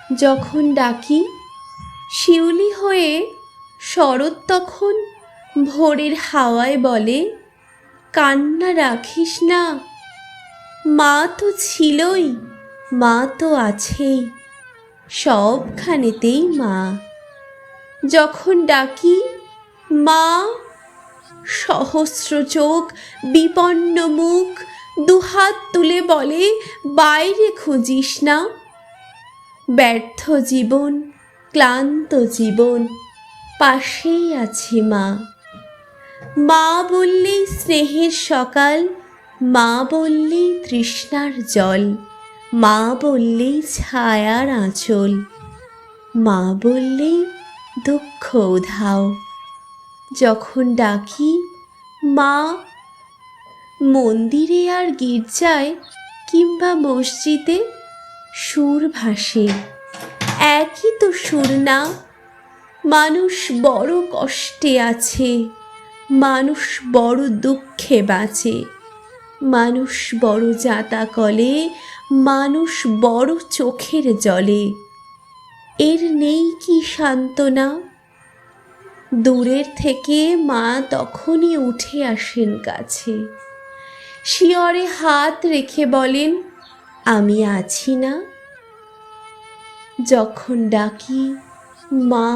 যখন ডাকি শিউলি হয়ে শরৎ তখন ভোরের হাওয়ায় বলে, কান্না রাখিস না, মা তো ছিলই, মা তো আছেই, সবখানেতেই মা। যখন ডাকি মা, সহস্র চোখ বিপন্ন মুখ দুহাত তুলে বলে, বাইরে খুঁজিস না। ব্যর্থ জীবন, ক্লান্ত জীবন, পাশেই আছে মা। মা বললেই স্নেহের সকাল, মা বললেই তৃষ্ণার জল, মা বললেই ছায়ার আঁচল, মা বললেই দুঃখ উধাও। যখন ডাকি মা, মন্দিরে আর গির্জায় কিংবা মসজিদে সুর ভাসে, একই তো সুর না? মানুষ বড় কষ্টে আছে, মানুষ বড় দুঃখে বাঁচে, মানুষ বড় জাঁতাকলে, মানুষ বড় চোখের জলে। এর নেই কি সান্ত্বনা? দূরের থেকে মা তখনই উঠে আসেন কাছে, শিয়রে হাত রেখে বলেন, আমি আছি না? যখন ডাকি মা।